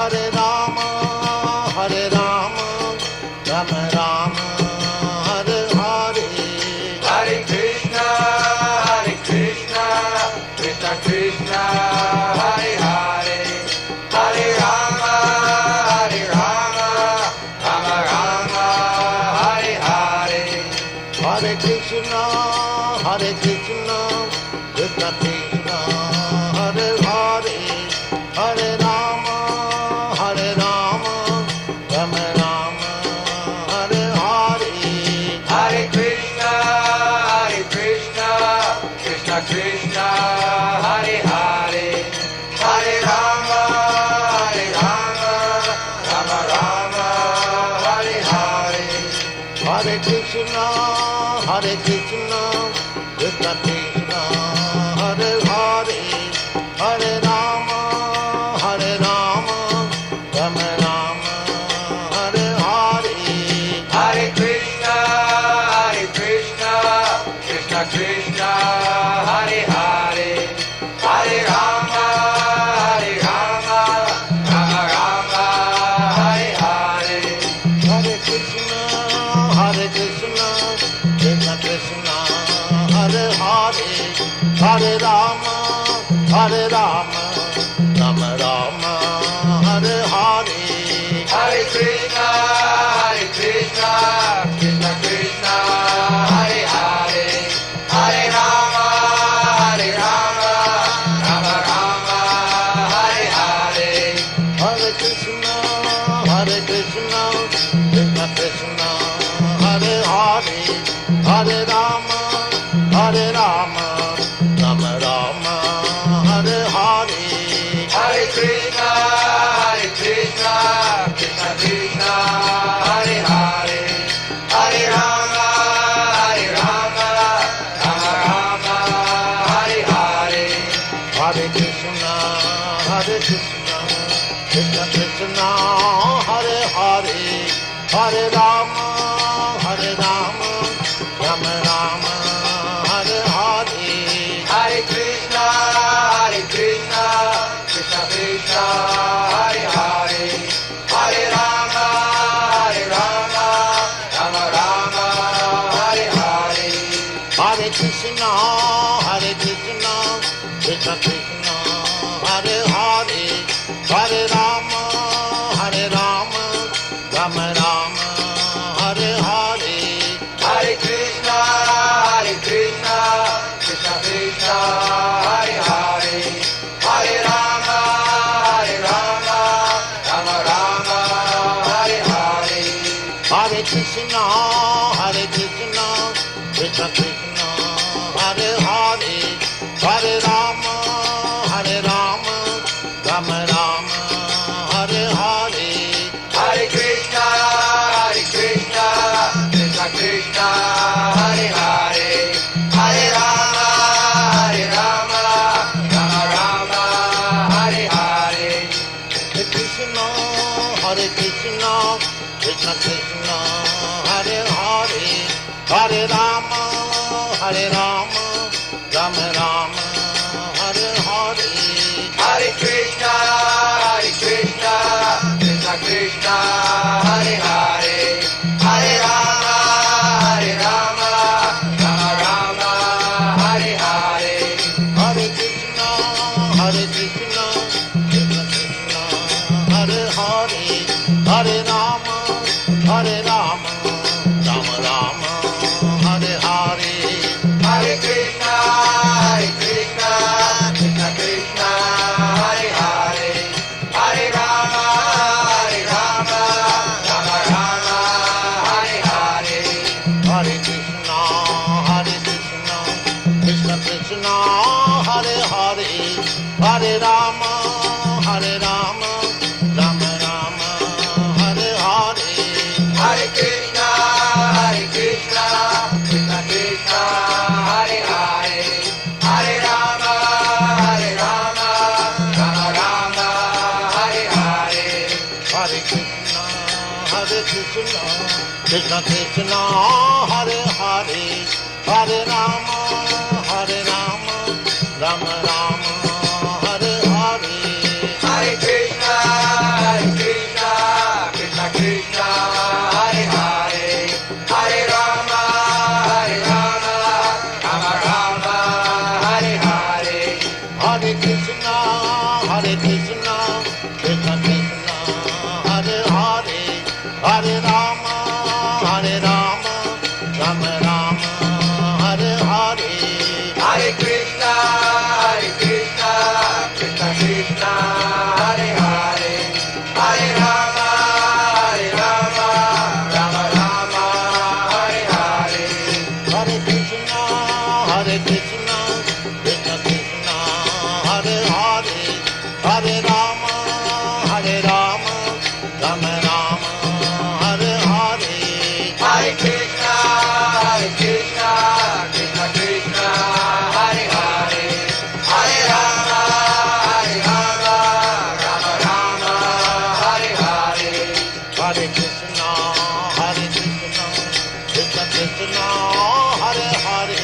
Hare Rama, Rama Rama, Hare Hare. Hare Krishna, Krishna Krishna, Hare Hare. Hare Rama, Rama Rama, Hare Hare. Hare Krishna, Krishna Krishna, Hare Hare. Hare Rama, Rama Rama, Hare Hare. Hare Krishna, Krishna Krishna, Hare Hare. Hare Rama, Rama Rama, Hare Hare. Hare Krishna, Krishna Krishna, Hare Hare. Hare Rama, Rama Rama, Hare Hare. Hare Krishna, Krishna Krishna, Hare Hare. Hare Rama, Rama Rama, Hare Hare. Hare Krishna, Krishna Krishna, Hare Hare. Hare Rama, Rama Rama, Hare Hare. Hare Krishna, Krishna Krishna, Hare Hare. Hare Rama, Rama Rama, Hare Hare. Hare Krishna, Krishna Krishna, Hare Hare. Hare Rama, Rama Rama, Hare Hare. Hare Krishna, Krishna Krishna, Hare Hare. Hare Rama, Rama Rama, Hare Hare. Hare Krishna, Krishna Krishna, Hare Hare. Hare Rama, Rama Rama, Hare Hare. Hare Krishna, Krishna Krishna, Hare Hare. Hare Rama, Rama Rama, Hare Hare. Hare Krishna, Krishna Krishna, Hare Hare. Hare Rama, Rama Rama, Hare Hare. Hare Krishna, Krishna Krishna, Hare Hare. Hare Rama, Rama Rama, Hare Hare. Hare Krishna, Krishna Krishna, Hare Hare. Hare Rama, Rama Rama, Hare Hare. Hare Krishna, Krishna Krishna, Hare Hare. Hare Rama, Rama Rama, Hare Hare. Hare Krishna, Krishna Krishna, Hare Hare. Hare Rama, Rama Rama, Hare Hare. Hare Krishna, Krishna Krishna, Hare Hare. Hare Rama, Rama Rama, Hare Hare. Hare Krishna, Krishna Krishna, Hare Hare. Hare Rama, Rama Rama, Hare Hare. Hare Krishna, Krishna Krishna, Hare Hare. Hare Rama, Rama Rama, Hare Hare. Hare Krishna, Krishna Krishna, Hare Hare. Hare Rama, Rama Rama, Hare Hare. Hare Krishna, Krishna Krishna, Hare Hare. Hare Rama, Rama Rama, Hare Hare. Hare Krishna, Krishna Krishna, Hare Hare. Hare Rama, Rama Rama, Hare Hare. Hare Krishna, Hare Krishna, Hare Krishna, Krishna Krishna, Hare Hare, Hare Rama, Hare Rama, Rama Rama, Hare Hare. Hare Krishna, Krishna Krishna, Hare Hare, Hare Rama, Rama Rama, Hare Hare. Hare Krishna, Hare Krishna, Krishna Krishna, Hare Hare, Hare Rama, Rama Rama, Hare Hare. Hare Krishna, Krishna Krishna, Hare Hare, Hare Rama, Rama Rama, Hare Hare. Hare Krishna, Hare Krishna, Krishna Krishna, Hare Hare,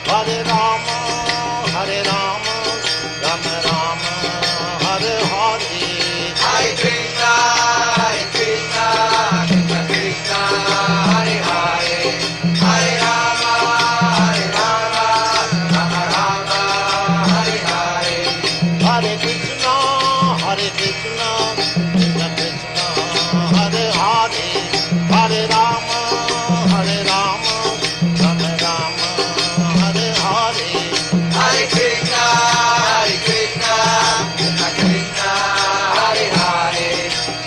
Hare Rama, Rama Rama, Hare Hare. Hare Krishna, Krishna Krishna, Hare Hare, Hare Rama, Rama Rama, Hare Hare. Hare Krishna, Hare Krishna, Krishna Krishna, Hare Hare, Hare Rama, Rama Rama, Hare Hare. Hare Krishna, Krishna Krishna, Hare Hare, Hare Rama, Rama Rama, Hare Hare. Hare Krishna, Hare Krishna, Krishna Krishna, Hare Hare,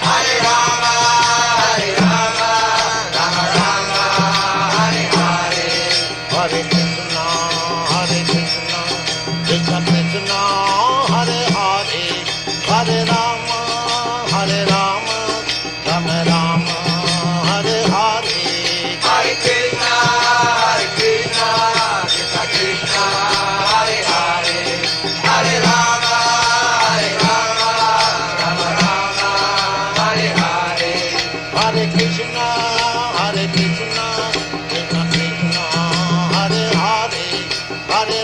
Hare Rama, Rama Rama, Hare Hare. Hare Krishna, Krishna Krishna, Hare Hare, Hare Rama, Rama Rama, Hare Hare. Hare Krishna, Hare Krishna, Krishna Krishna, Hare Hare, Hare Rama, Rama Rama, Hare Hare. Hare Krishna, Krishna Krishna, Hare Hare, Hare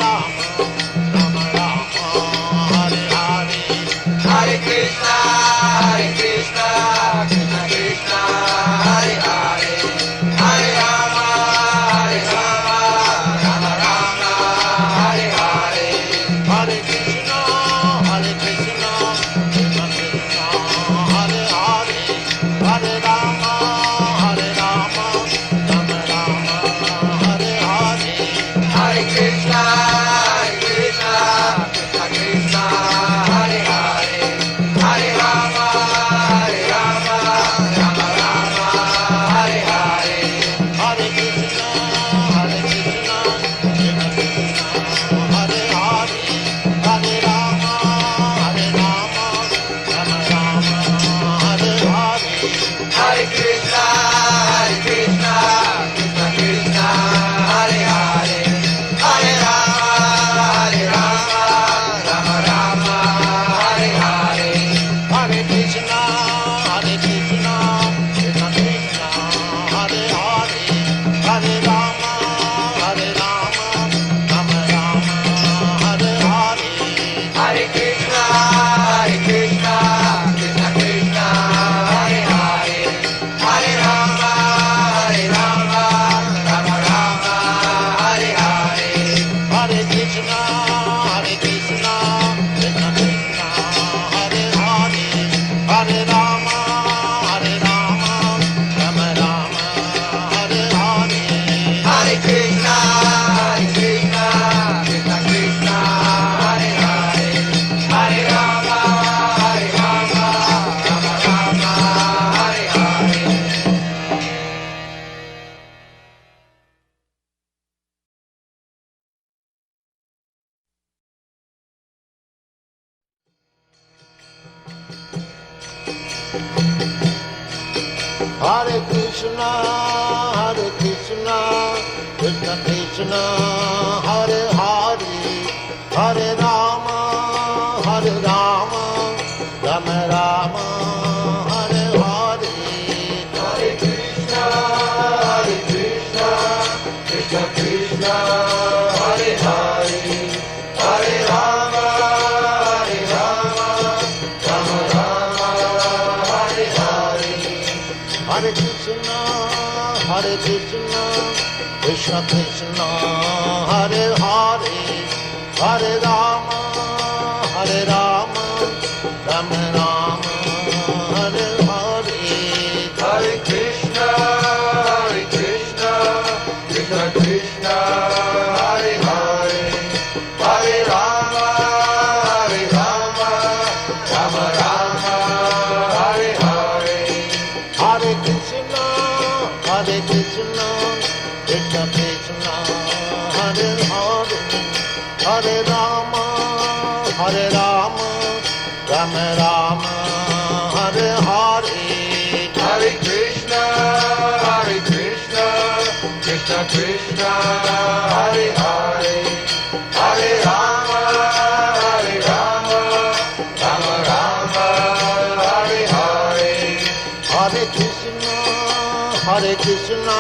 Rama, Rama Rama, Hare Hare. Hare Krishna, Hare Krishna, Krishna Krishna, Hare Hare, Hare Rama, Rama Rama, Hare Hare. Hare Krishna, Krishna Krishna, Hare Hare, Hare Rama, Rama Rama, Hare Hare. Hare Krishna, Hare Krishna, Krishna Krishna, Hare Hare, Hare Rama, Rama Rama, Hare Hare. Hare Krishna, Krishna Krishna, Hare Hare, Hare Rama, Rama Rama, Hare Hare. Hare Krishna, Hare Krishna, Krishna Krishna, Hare Hare, Hare Rama, Rama Rama, Hare Hare. Hare Krishna, Krishna Krishna, Hare Hare, Hare Rama, Rama Rama, Hare Hare. Hare Krishna, Hare Krishna, Krishna Krishna, Hare Hare, Hare Rama, Rama Rama, Hare Hare. Hare Krishna, Krishna Krishna, Hare Hare, Hare Rama, Rama Rama, Hare Hare. Hare Krishna, Hare Krishna, Krishna Krishna, Hare Hare, Hare Rama, Rama Rama, Hare Hare. Hare Krishna, Krishna Krishna, Hare Hare, Hare Rama, Rama Rama, Hare Hare. Hare Krishna, Hare Krishna, Krishna Krishna, Hare Hare, Hare Rama, Hare Rama, Rama Rama, Hare Hare. Hare Krishna, Krishna Krishna, Hare Hare, Hare Rama, Rama Rama, Hare Hare. Hare Krishna, Krishna Krishna, Hare Hare, Hare Rama, Rama Rama, Hare Hare. Hare Krishna, Krishna Krishna, Hare Hare, Hare Rama, Rama Rama, Hare Hare. Hare Krishna,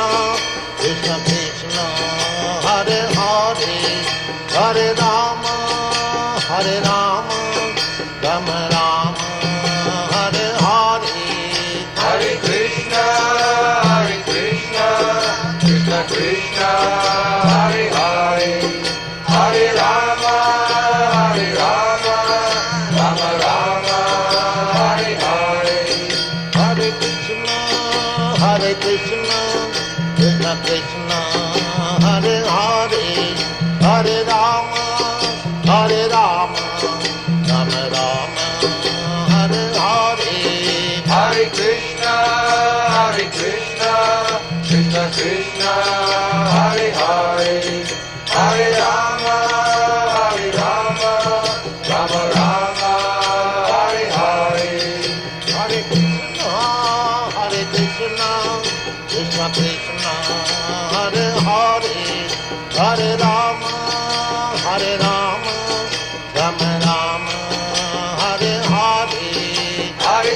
Krishna Krishna, Hare Hare, Hare Rama, Rama Rama, Hare Hare. Hare Krishna, Krishna Krishna, Hare Hare, Hare Rama, Rama Rama, Hare Hare. Hare Krishna, Krishna Krishna, Hare Hare, Hare Rama, Rama Rama, Hare Hare. Hare Krishna, Krishna Krishna, Hare Hare, Hare Rama, Rama Rama, Hare Hare. Hare Krishna, Krishna Krishna, Hare Hare, Hare Rama, Rama Rama, Hare Hare. Hare Krishna, Krishna Krishna, Hare Hare, Hare Rama, Rama Rama, Hare Hare. Hare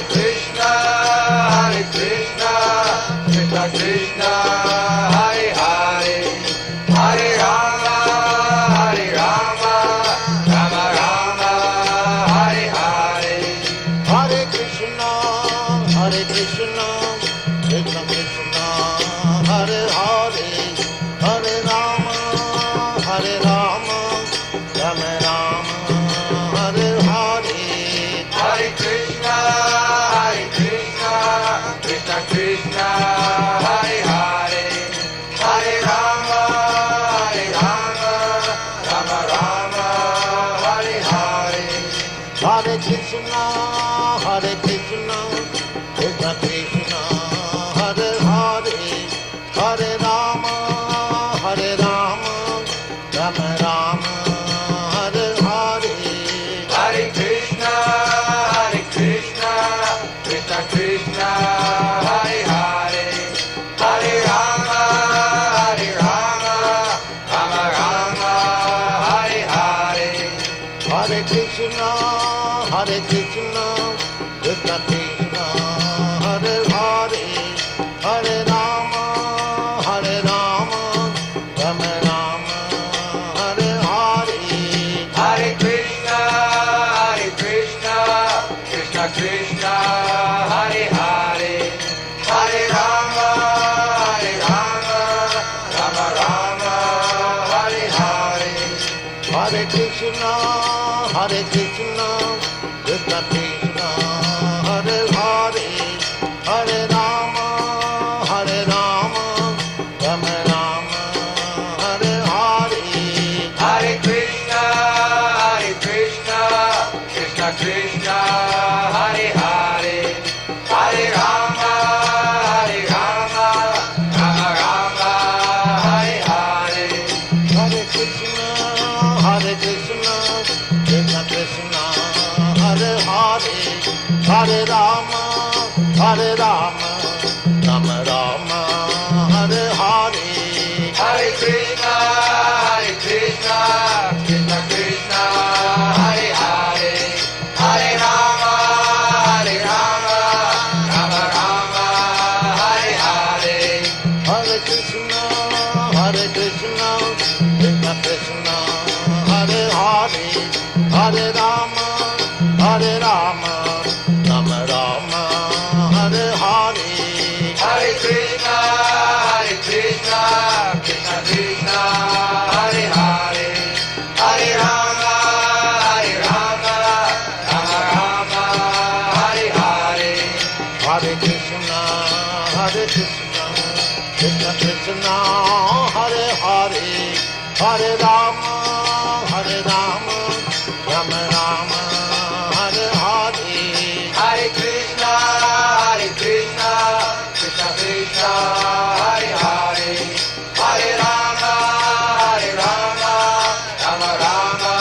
Krishna, Krishna Krishna, Hare Hare, Hare Rama, Rama Rama, Hare Hare. Hare Krishna, Krishna Krishna, Hare Hare, Hare Rama, Rama Rama, Hare Hare. Hare Krishna, Krishna Krishna, Hare Hare, Hare Rama, Rama Rama, Hare Hare. Hare Krishna, Krishna Krishna, Hare Hare, Hare Rama, Rama Rama, Hare Hare. Hare Krishna, Krishna Krishna, Hare Hare, Hare Rama, Rama Rama, Hare Hare. Hare Krishna, Krishna Krishna, Hare Hare, Hare Rama, Rama Rama, Hare Hare. Hare Krishna, Krishna Krishna, Hare Hare, Hare Rama, Rama Rama, Hare Hare. Hare Krishna, Krishna Krishna, Hare Hare, Hare Rama, Rama Rama, Hare Hare. Hare Krishna, Krishna Krishna, Hare Hare, Hare Rama, Rama Rama, Hare Hare. Hare Krishna, Krishna Krishna, Hare Hare, Hare Rama, Rama Rama, Hare Hare. Hare Krishna, Krishna Krishna, Hare Hare, Hare Rama, Rama Rama, Hare Hare. Hare Krishna, Krishna Krishna, Hare Hare, Hare Rama, Hare Rama, Hare Rama, Rama Rama, Hare Hare. Hare Krishna, Krishna Krishna, Hare Hare. Hare Rama, Rama Rama,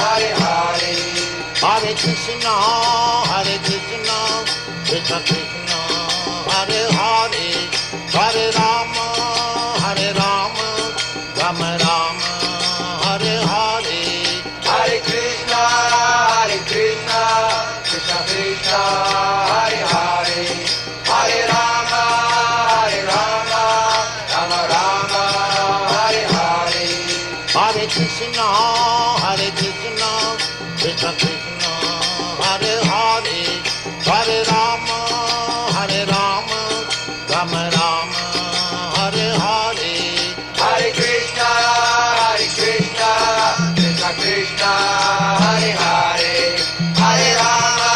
Hare Hare. Hare Krishna, Krishna Krishna, Hare Hare. Hare Rama, Rama Rama, Hare Hare. Hare Krishna, Krishna Krishna, Hare Hare. Hare Rama, Rama Rama, Hare Hare. Hare Krishna, Krishna Krishna, Hare Hare. Hare Rama, Rama Rama, Hare Hare. Hare Krishna, Krishna Krishna, Hare Hare. Hare Rama,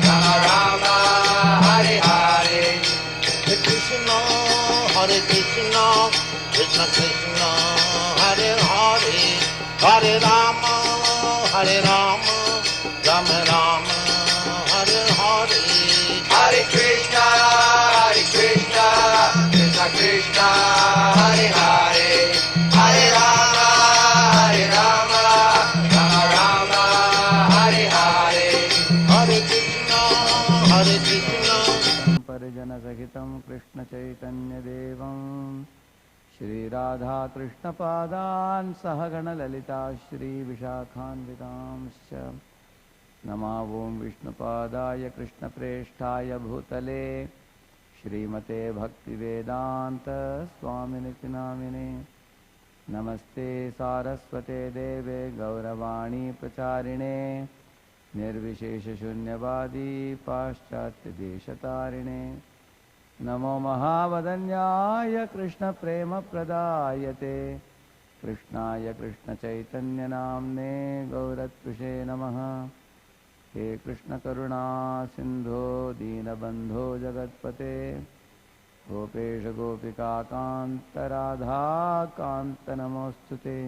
Rama Rama, Hare Hare. Hare Krishna, Krishna Krishna, Hare Hare. Hare Rama, Rama Rama, Hare Hare. Hare Krishna, Krishna Krishna, Hare Hare. Hare Rama, Rama Hare Hare. Hare Krishna, Krishna परिजन सहितं कृष्ण चैतन्य देवं श्री राधा कृष्ण पादान् सहगण ललिता श्री विशाखान्वितांश्च नमो ओं विष्णुपादाय कृष्ण प्रेष्ठाय भूतले श्रीमते भक्तिवेदांत स्वामिनिति नामिने नमस्ते सारस्वते देवे गौरवाणी प्रचारिणे निर्विशेष शून्यवादी पाश्चात्य देशतारिणे नमो महावदन्याय कृष्ण प्रेम प्रदायते कृष्णाय कृष्ण चैतन्य नाम्ने गौरत्विषे नमः। हे कृष्ण करुणा सिंधो दीनबंधो जगत्पते गोपेश गोपिका कांत राधा कांत नमोस्तुते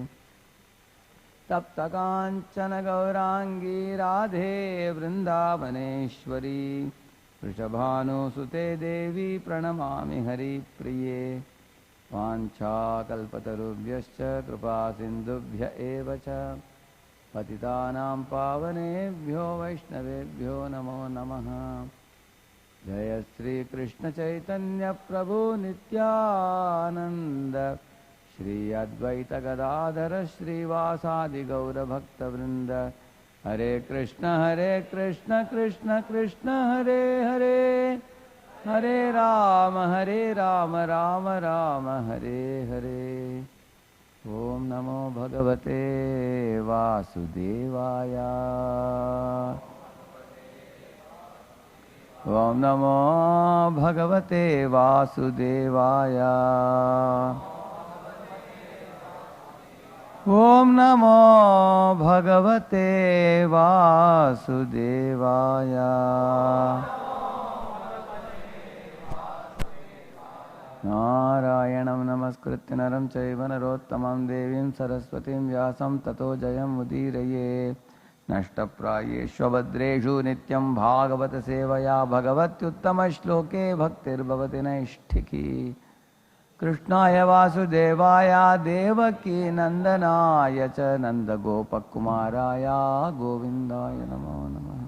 तप्त कांचन गौरांगी राधे वृंदावनेश्वरी वृषभानुसुते देवी प्रणमामि हरिप्रिये वाञ्छाकल्पतरुभ्यश्च कृपा सिन्धुभ्य एव च पतितानां पावनेभ्यो वैष्णवेभ्यो नमो नमः। जय श्री कृष्ण चैतन्य प्रभु नित्यानंद श्री अद्वैत गदाधर श्रीवासादि गौर भक्तवृंद हरे कृष्ण कृष्ण कृष्ण हरे हरे हरे राम राम राम हरे हरे। ओम नमो भगवते वासुदेवाय ओम नमो भगवते वासुदेवाय ओम नमो भगवते वासुदेवाय। नारायणं नमस्कृत्य नरं चैव नरोत्तमं देवीं सरस्वतीं व्यासं ततो जयमुदीरये। नष्टप्रायेष्वभद्रेषु नित्यं भागवत सेवया भगवत्युत्तमश्लोके भक्तिर्भवति नैष्ठिकी। कृष्णाय वासुदेवाय देवकी नंदनाय च नंदगोपकुमाराय गोविंदाय नमो नमः।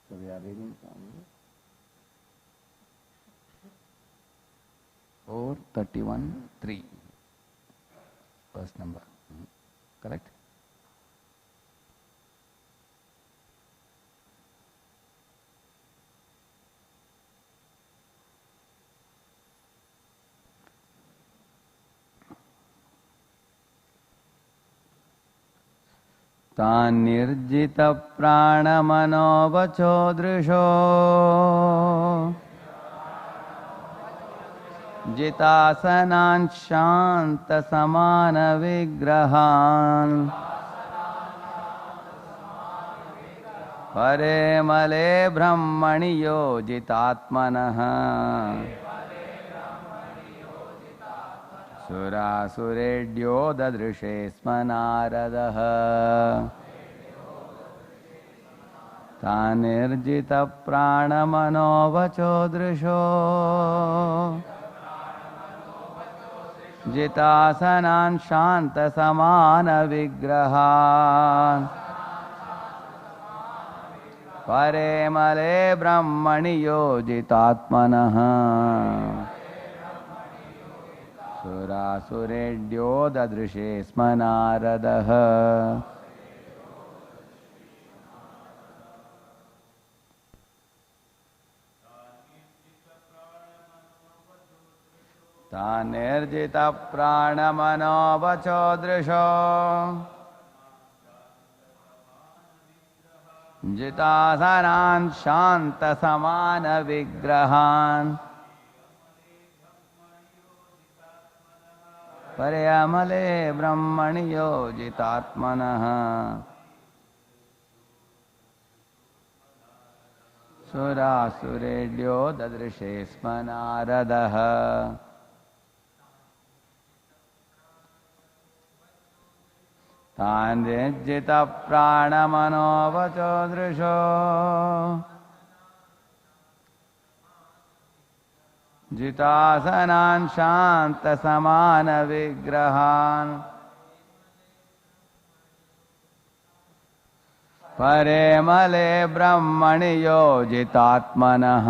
So we are reading from 431:3, first number, correct? तान्निर्जित प्राणमनोवचो दृशो जितासनान् शान्तसमानविग्रहान् परे मले ब्रह्मणि योजितात्मनः सुरासुरेड्यो ददृशे स्म नारदः तानिर्जितप्राणमनोवचो दृशो जितासनान् शान्तसमानविग्रहान् परे मले ब्रह्मणि योजितात्मनः सुरासुरेड्यो ददृशे स्म नारदः तानिर्जितप्राणमनोवचो दृशो जितासनान् शान्तसमानविग्रहान् पर्यमले ब्रह्मणि योजितात्मनः सुरासुरेड्यो ददृशे स्म नारदः तानिर्जितप्राणमनोवचो दृशो जितासनान् शान्तसमानविग्रहान् परे मले ब्रह्मणि योजितात्मनः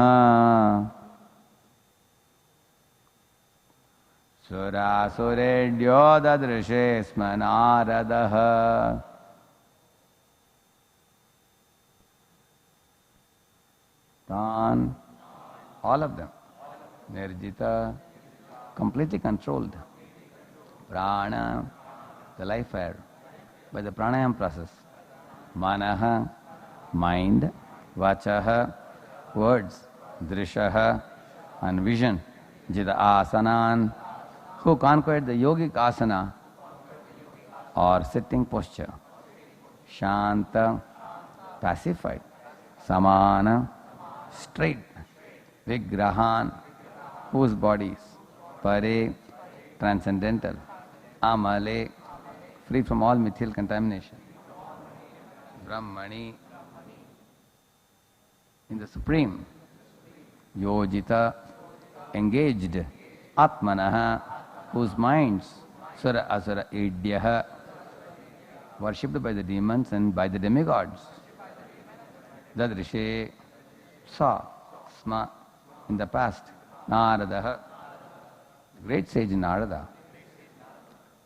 सुरासुरेड्यो ददृशे स्म नारदः तान्, all of them, Nirjita, completely controlled. Prana, the life air, by the pranayama process. Manaha, mind. Vachaha, words. Drishaha, and vision. Jita asanan, who conquered the yogic asana or sitting posture. Shanta, pacified. Samana, straight. Vigrahan, whose bodies. Pare, transcendental. Amale, free from all material contamination. Brahmani, in the Supreme. Yojita, engaged. Atmanaha, whose minds. Sura asura idyaha, worshipped by the demons and by the demigods. Dadrishe, saw, sma, in the past. Naradaha, the great sage Narada.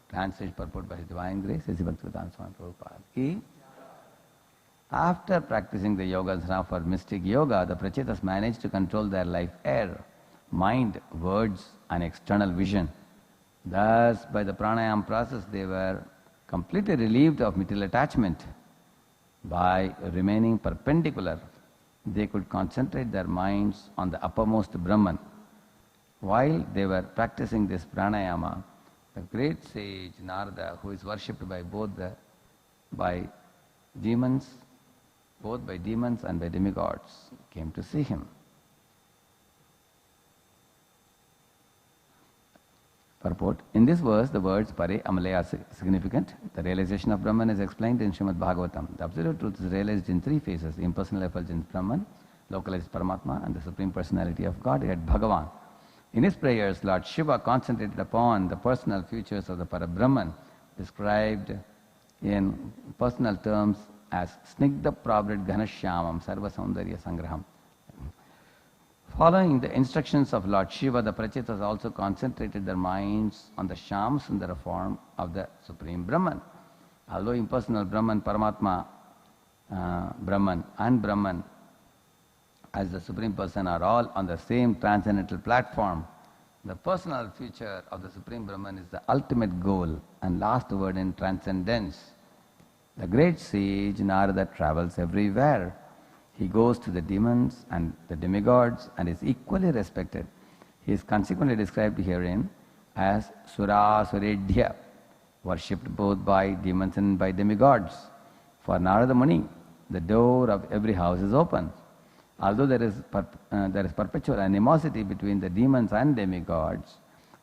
Translation purport by His Divine Grace, Sri Bhaktivedanta Swami Prabhupada. He, after practicing the yogasana for mystic yoga, the prachetas managed to control their life air, mind, words and external vision. Thus, by the pranayama process, they were completely relieved of material attachment. By remaining perpendicular, they could concentrate their minds on the uppermost Brahman. While they were practicing this pranayama, the great sage Narada, who is worshipped by by demons and by demigods, came to see him. Purport. In this verse, the words Pare, Amale are significant. The realization of Brahman is explained in Srimad Bhagavatam. The absolute truth is realized in three phases: the impersonal effulgence Brahman, localized Paramatma, and the Supreme Personality of Godhead, Bhagavan. In his prayers, Lord Shiva concentrated upon the personal features of the Parabrahman, described in personal terms as Snigdha Pravrit Ghanashyamam Sarva Saundarya Sangraham. Following the instructions of Lord Shiva, the Prachetas also concentrated their minds on the Shyam Sundara form of the Supreme Brahman. Although impersonal Brahman, Paramatma, Brahman and Brahman as the Supreme Person are all on the same transcendental platform, the personal feature of the Supreme Brahman is the ultimate goal and last word in transcendence. The great sage Narada travels everywhere. He goes to the demons and the demigods and is equally respected. He is consequently described herein as Sura Suredhya, worshipped both by demons and by demigods. For Narada Muni, the door of every house is open. Although there is perpetual animosity between the demons and demigods,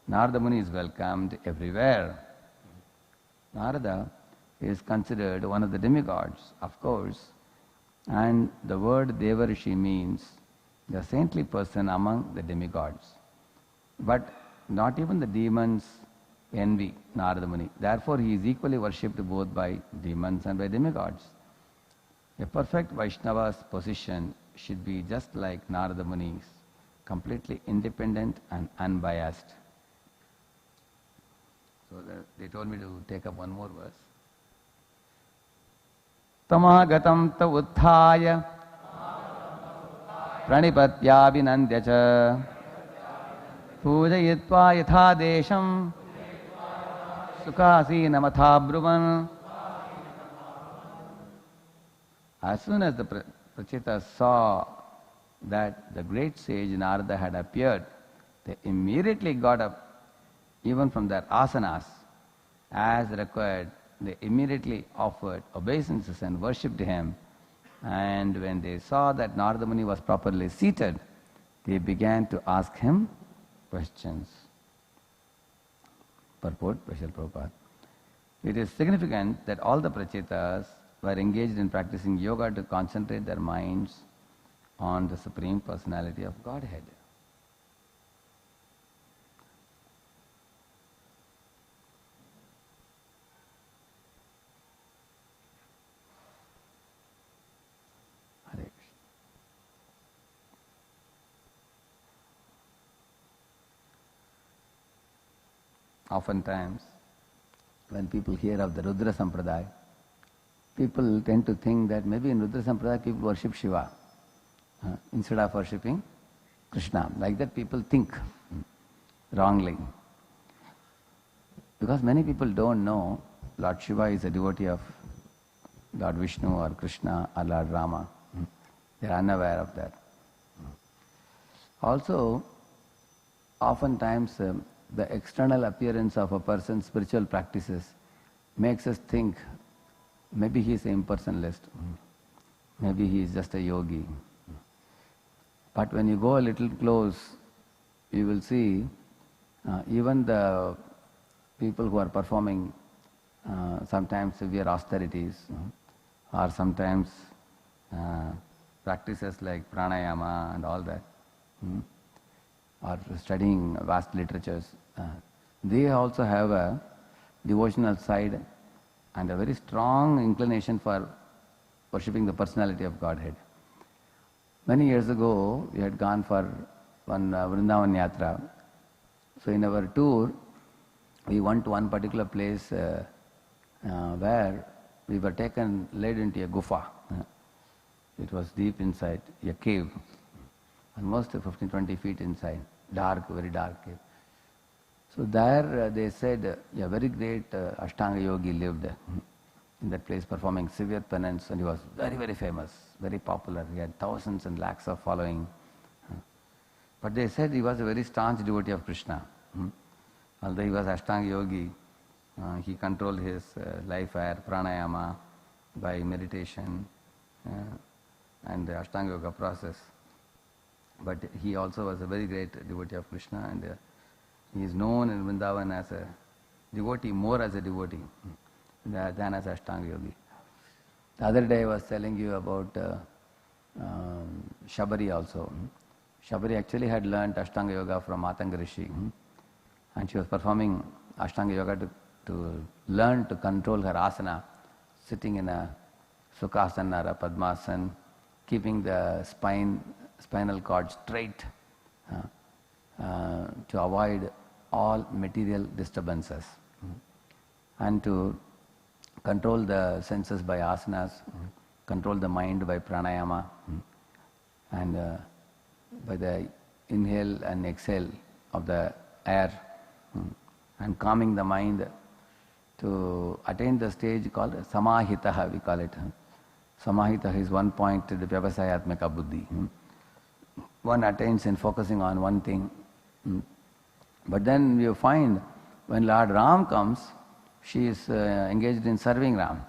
Narada Muni is welcomed everywhere. Narada is considered one of the demigods, of course, and the word Devarishi means the saintly person among the demigods. But not even the demons envy Narada Muni. Therefore, he is equally worshipped both by demons and by demigods. A perfect Vaishnava's position should be just like Narada Muni's, completely independent and unbiased. So they told me to take up one more verse. Tamagatam ta utthaya pranipatya vinandya cha pujayitva yatha desham sukhasina matha bruvan. As soon as the Prachetas saw that the great sage Narada had appeared, they immediately got up, even from their asanas, as required. They immediately offered obeisances and worshipped him. And when they saw that Narada Muni was properly seated, they began to ask him questions. Purport by Srila Prabhupada. It is significant that all the Prachetas were engaged in practicing yoga to concentrate their minds on the Supreme Personality of Godhead. Hare Krishna. Oftentimes, when people hear of the Rudra Sampradaya, people tend to think that maybe in Rudra Sampradaya people worship Shiva instead of worshipping Krishna. Like that people think wrongly. Because many people don't know Lord Shiva is a devotee of Lord Vishnu or Krishna or Lord Rama. They are unaware of that. Also, oftentimes the external appearance of a person's spiritual practices makes us think maybe he is an impersonalist, maybe he is just a yogi. But when you go a little close, you will see even the people who are performing sometimes severe austerities or sometimes practices like pranayama and all that, or studying vast literatures, they also have a devotional side and a very strong inclination for worshipping the personality of Godhead. Many years ago, we had gone for one Vrindavan Yatra. So in our tour, we went to one particular place where we were led into a gufa. It was deep inside, a cave, almost 15-20 feet inside, dark, very dark cave. So there they said a very great Ashtanga yogi lived in that place performing severe penance, and he was very, very famous, very popular. He had thousands and lakhs of following. But they said he was a very staunch devotee of Krishna. Although he was Ashtanga yogi, he controlled his life air, pranayama, by meditation and the Ashtanga yoga process. But he also was a very great devotee of Krishna, and he is known in Vrindavan as a devotee, more as a devotee than as Ashtanga yogi. The other day I was telling you about Shabari also. Shabari actually had learnt Ashtanga yoga from Matanga Rishi, and she was performing Ashtanga yoga to learn to control her asana, sitting in a Sukhasana or a Padmasana, keeping the spinal cord straight to avoid all material disturbances, and to control the senses by asanas, control the mind by pranayama, and by the inhale and exhale of the air, and calming the mind to attain the stage called samahitaha, we call it. Samahitaha is one point to the vyavasayatmaka buddhi. One attains in focusing on one thing But then you find when Lord Ram comes, she is engaged in serving Ram,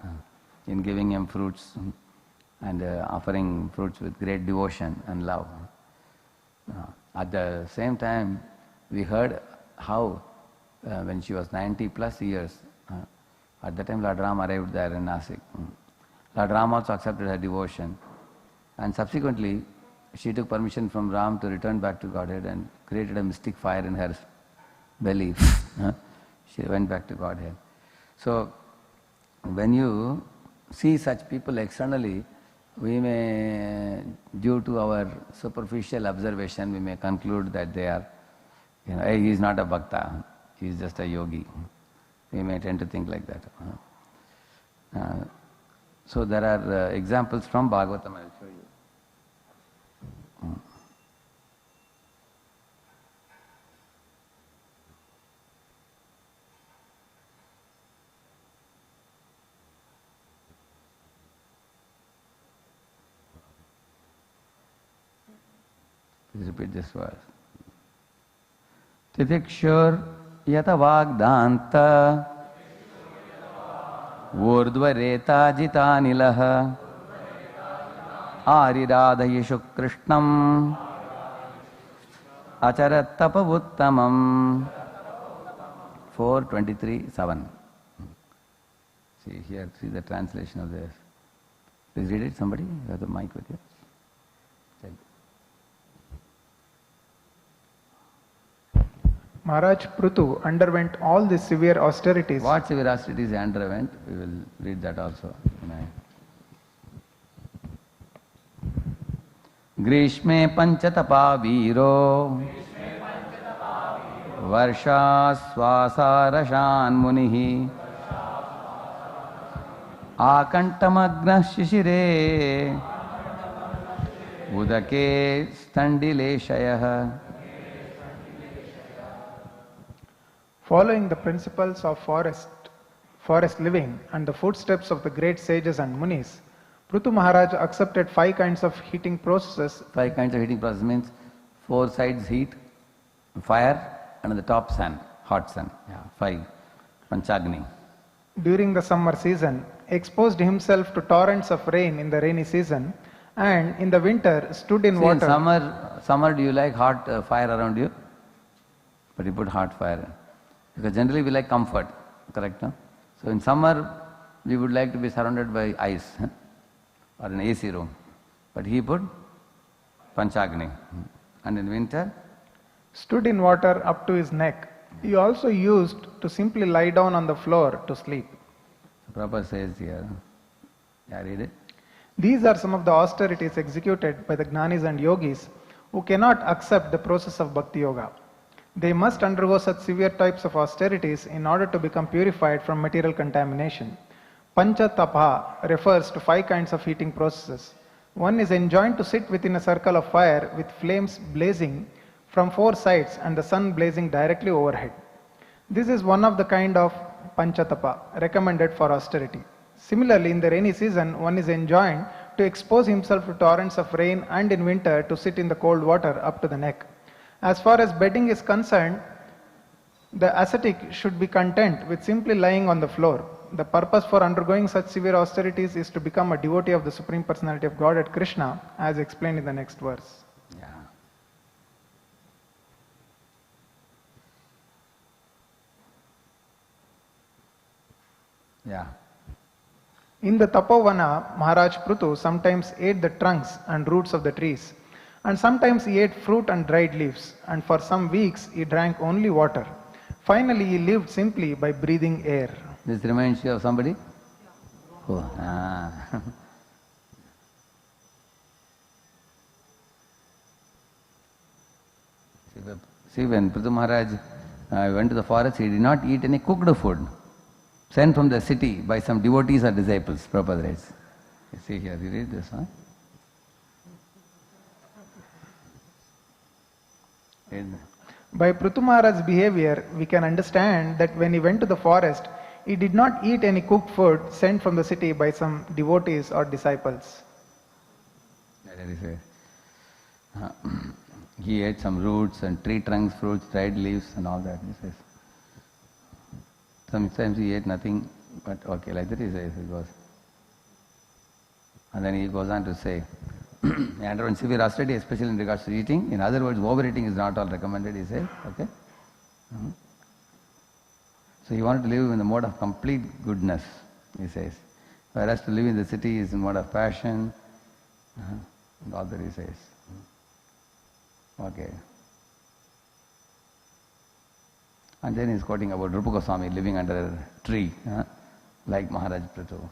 in giving him fruits and offering fruits with great devotion and love. At the same time, we heard how when she was 90 plus years, at that time Lord Ram arrived there in Nasik. Lord Ram also accepted her devotion, and subsequently she took permission from Ram to return back to Godhead and created a mystic fire in her belly. She went back to Godhead. So when you see such people externally, we may, due to our superficial observation, we may conclude that they are, hey, he is not a bhakta, he is just a yogi. We may tend to think like that. So there are examples from Bhagavatam, I will show you. Please repeat this verse. Titikshur yata vagdanta urdvareta jitanilah ariradha yeshu krishnam acharat tapavuttamam 4:23:7. See here, see the translation of this. Please read it, somebody. You have the mic with you. Maharaj Prithu underwent all these severe austerities. What severe austerities he underwent, we will read that also. Grishme panchatapa viro varsha swasarashan munihi akantamagna shishire udake standileshayah. Following the principles of forest living and the footsteps of the great sages and munis, Prithu Maharaj accepted 5 kinds of heating processes. 5 kinds of heating process means 4 sides heat, fire, and on the top sun, hot sun. 5. Panchagni. During the summer season, exposed himself to torrents of rain in the rainy season, and in the winter stood in water. In summer do you like hot fire around you? But you put hot fire. Because generally we like comfort, correct? No? So in summer we would like to be surrounded by ice or an AC room. But he put Panchagni. And in winter? Stood in water up to his neck. He also used to simply lie down on the floor to sleep. Prabhupada says here, read it. These are some of the austerities executed by the Jnanis and Yogis who cannot accept the process of Bhakti Yoga. They must undergo such severe types of austerities in order to become purified from material contamination. Pancha Tapa refers to 5 kinds of heating processes. One is enjoined to sit within a circle of fire with flames blazing from 4 sides and the sun blazing directly overhead. This is one of the kind of Pancha Tapa recommended for austerity. Similarly, in the rainy season, one is enjoined to expose himself to torrents of rain, and in winter to sit in the cold water up to the neck. As far as bedding is concerned, the ascetic should be content with simply lying on the floor. The purpose for undergoing such severe austerities is to become a devotee of the Supreme Personality of Godhead Krishna, as explained in the next verse. In the Tapovana, Maharaj Prithu sometimes ate the trunks and roots of the trees, and sometimes he ate fruit and dried leaves, and for some weeks he drank only water. Finally, he lived simply by breathing air. This reminds you of somebody? See, when Prithu Maharaj went to the forest, he did not eat any cooked food sent from the city by some devotees or disciples, Prabhupada writes. You see here, you read this, huh? By Prithu Maharaj's behavior, we can understand that when he went to the forest, he did not eat any cooked food sent from the city by some devotees or disciples. He ate some roots and tree trunks, fruits, dried leaves and all that, he says. Sometimes he ate nothing, but okay, like that he says it was. And then he goes on to say, he underwent severe austerity, especially in regards to eating. In other words, overeating is not all recommended, he says. Okay. So he wanted to live in the mode of complete goodness, he says. Whereas to live in the city is in mode of passion, and all that he says. Okay. And then he's quoting about Rupa Goswami living under a tree, like Maharaj Prithu.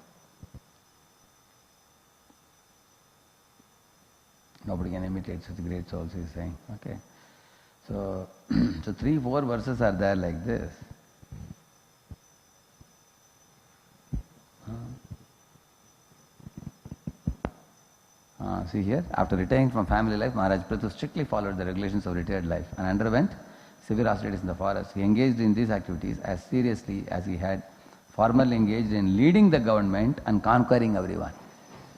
Nobody can imitate such great souls, he's saying. Okay. So, 3-4 verses are there like this. See here, after retiring from family life, Maharaj Prithu strictly followed the regulations of retired life and underwent severe austerities in the forest. He engaged in these activities as seriously as he had formerly engaged in leading the government and conquering everyone.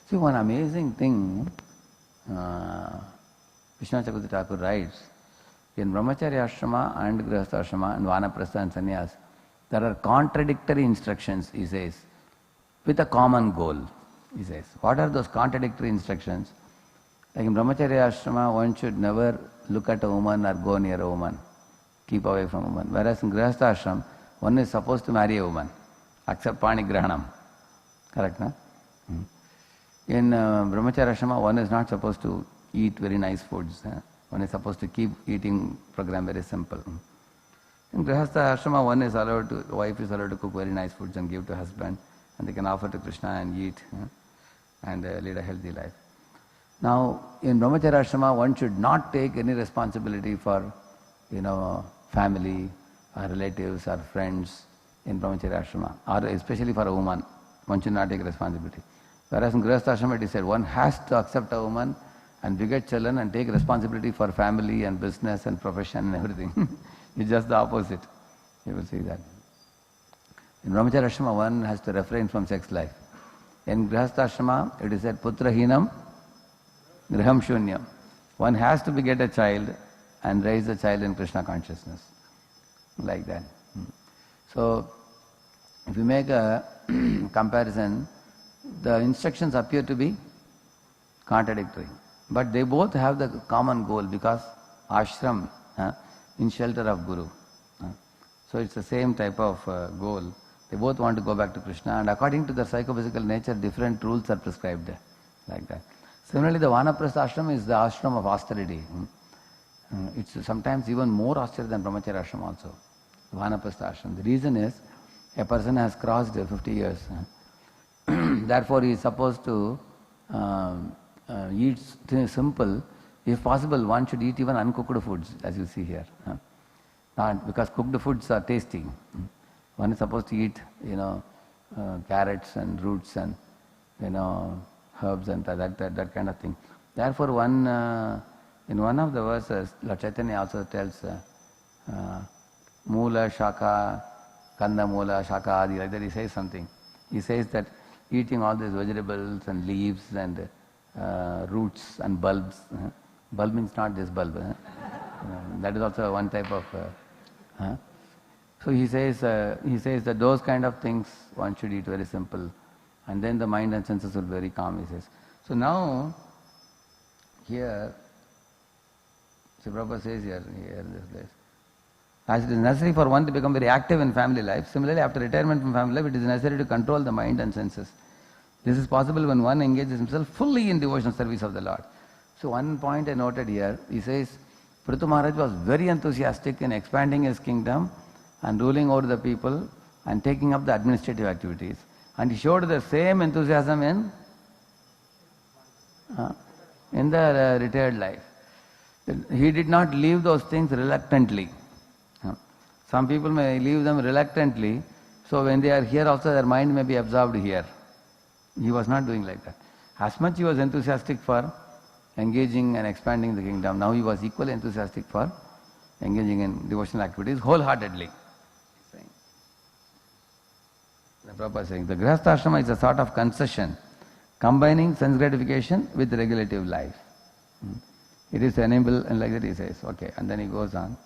See, one amazing thing, Vishnu Chakravarti Thakur writes, in Brahmacharya Ashrama and Grihastha Ashrama and Vanaprastha and Sannyas, there are contradictory instructions, he says, with a common goal, he says. What are those contradictory instructions? Like in Brahmacharya Ashrama, one should never look at a woman or go near a woman. Keep away from a woman. Whereas in Grihastha Ashram, one is supposed to marry a woman, accept Pani Grahanam. Correct, no? In Brahmacharya Ashrama, one is not supposed to eat very nice foods. One is supposed to keep eating program very simple. In Grihastha Ashrama, one is allowed to, wife is allowed to cook very nice foods and give to husband, and they can offer to Krishna and eat and lead a healthy life. Now, in Brahmacharya Ashrama, one should not take any responsibility for, family or relatives or friends in Brahmacharya Ashrama, or especially for a woman. One should not take responsibility. Whereas in Grihastha Ashrama, it is said one has to accept a woman and beget children and take responsibility for family and business and profession and everything. It's just the opposite. You will see that. In Brahmacharya Ashrama, one has to refrain from sex life. In Grihastha Ashrama, it is said, Putrahinam Griham Shunyam. One has to beget a child and raise the child in Krishna consciousness. Like that. So, if you make a comparison, the instructions appear to be contradictory. But they both have the common goal because ashram, in shelter of Guru. So it's the same type of goal. They both want to go back to Krishna, and according to their psychophysical nature, different rules are prescribed there. Like that. Similarly, the Vanaprastha ashram is the ashram of austerity. It's sometimes even more austere than Brahmacharya ashram also. The Vanaprastha ashram. The reason is, a person has crossed 50 years. Therefore, he is supposed to eat simple. If possible, one should eat even uncooked foods, as you see here. Not because cooked foods are tasty. One is supposed to eat, carrots and roots and, herbs and that kind of thing. Therefore, in one of the verses, Lord Chaitanya also tells, Mula, Shaka, Kanda Mula, Shaka Adi, like that he says something. He says that eating all these vegetables and leaves and roots and bulbs. Bulb means not this bulb. That is also one type of. So he says that those kind of things one should eat very simple, and then the mind and senses will be very calm. He says. So now here, Prabhupada says here in this place, as it is necessary for one to become very active in family life, similarly after retirement from family life, it is necessary to control the mind and senses. This is possible when one engages himself fully in devotional service of the Lord. So one point I noted here, he says, Prithu Maharaj was very enthusiastic in expanding his kingdom and ruling over the people and taking up the administrative activities. And he showed the same enthusiasm in the retired life. He did not leave those things reluctantly. Some people may leave them reluctantly, so when they are here also their mind may be absorbed here. He was not doing like that. As much he was enthusiastic for engaging and expanding the kingdom, now he was equally enthusiastic for engaging in devotional activities wholeheartedly. The Prabhupada is saying, the Grihastha Ashrama is a sort of concession, combining sense gratification with regulative life. It is enable, and like that he says, okay, and then he goes on.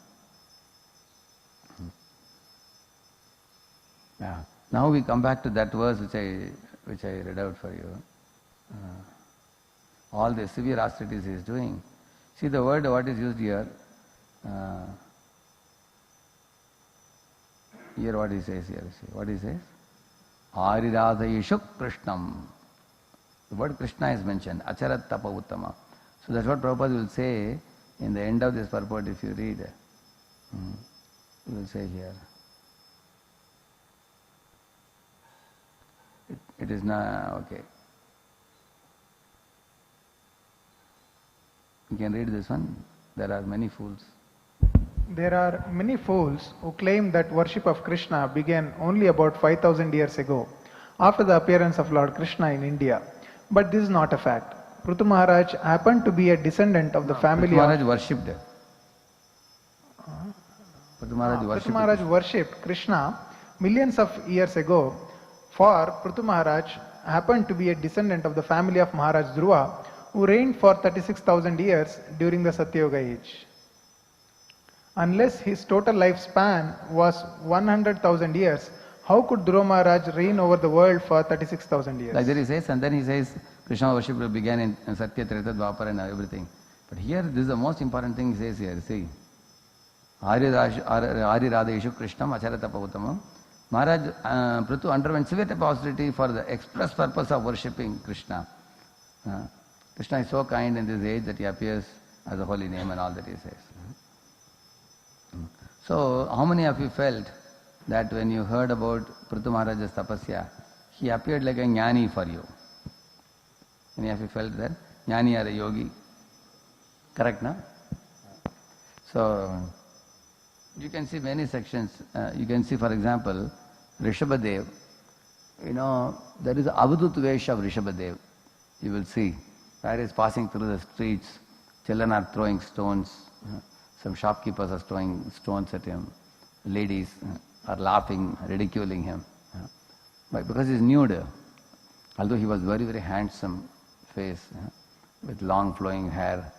Yeah. Now we come back to that verse which I read out for you. All the severe austerities he is doing. See the word what is used here. Here what he says here. See what he says. Ariradayishu Krishnam. The word Krishna is mentioned. Acharat tapa uttama. So that's what Prabhupada will say in the end of this purport if you read. He will say here. It is not, okay. You can read this one. There are many fools. There are many fools who claim that worship of Krishna began only about 5,000 years ago, after the appearance of Lord Krishna in India. But this is not a fact. Prithu Maharaj happened to be a descendant of the family Prithu Maharaj worshipped. Prithu Maharaj worshipped Krishna millions of years ago. For Prithu Maharaj happened to be a descendant of the family of Maharaj Dhruva, who reigned for 36,000 years during the Satyayoga age. Unless his total lifespan was 100,000 years, how could Dhruva Maharaj reign over the world for 36,000 years? Like that he says, and then he says Krishna worship began in Satya, Treta, Dwapara and everything. But here, this is the most important thing he says here. See, Ari Radheshu Krishnam Acharata Pavatamam. Maharaj Prithu underwent severe type of austerity for the express purpose of worshipping Krishna. Krishna is so kind in this age that he appears as a holy name and all that he says. So, how many of you felt that when you heard about Prithu Maharaj's tapasya, he appeared like a jnani for you? Any of you felt that? Jnani or a yogi? Correct, no? So, you can see many sections. You can see, for example, Rishabhadev. You know, there is Avadut Vesha of Rishabhadev. You will see. Where he is passing through the streets, children are throwing stones. Some shopkeepers are throwing stones at him. Ladies are laughing, ridiculing him. But because he is nude, although he was very, very handsome face, with long flowing hair,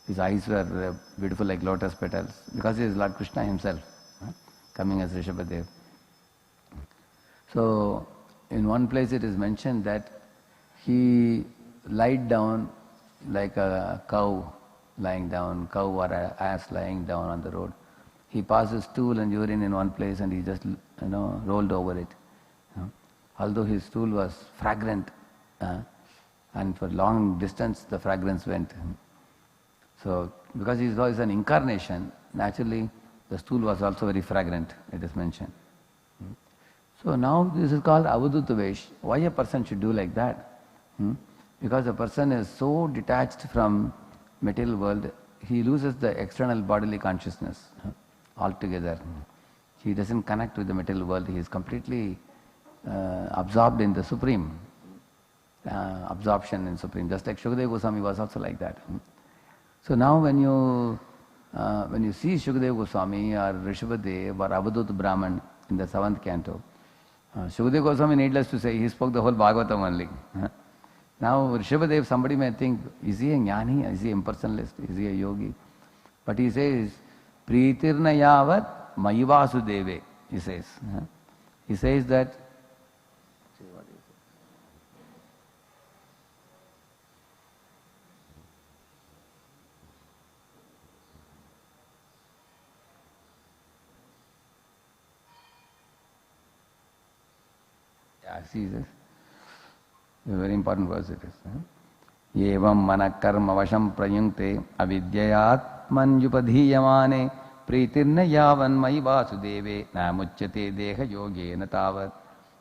his eyes were beautiful like lotus petals, because he is Lord Krishna himself, coming as Rishabhadev. So, in one place it is mentioned that he lied down like a cow lying down, cow or an ass lying down on the road. He passes stool and urine in one place and he just, rolled over it. Although his stool was fragrant, and for long distance the fragrance went. So, because he is an incarnation, naturally the stool was also very fragrant, it is mentioned. So now this is called Avadhuta Vesh. Why a person should do like that? Because a person is so detached from material world, he loses the external bodily consciousness altogether. He doesn't connect with the material world, he is completely absorbed in the Supreme, absorption in Supreme, just like Shukadeva Goswami was also like that. So now when you see Shukadeva Goswami or Rishabhadev or Avadhuta Brahman in the 7th canto, Shukadeva Goswami, needless to say, he spoke the whole Bhagavatam only. Now Rishabhadev, somebody may think, is he a jnani, is he impersonalist, is he a yogi? But he says, Pritirna yavat mayivasudeve, he says. He says that, see this? A very important verse it is. Yevam manakarma vasham prayunkte avidyayatman yupadhiyamane pritirna yavan mayi vasudeve namuchyate deha yoge natavat.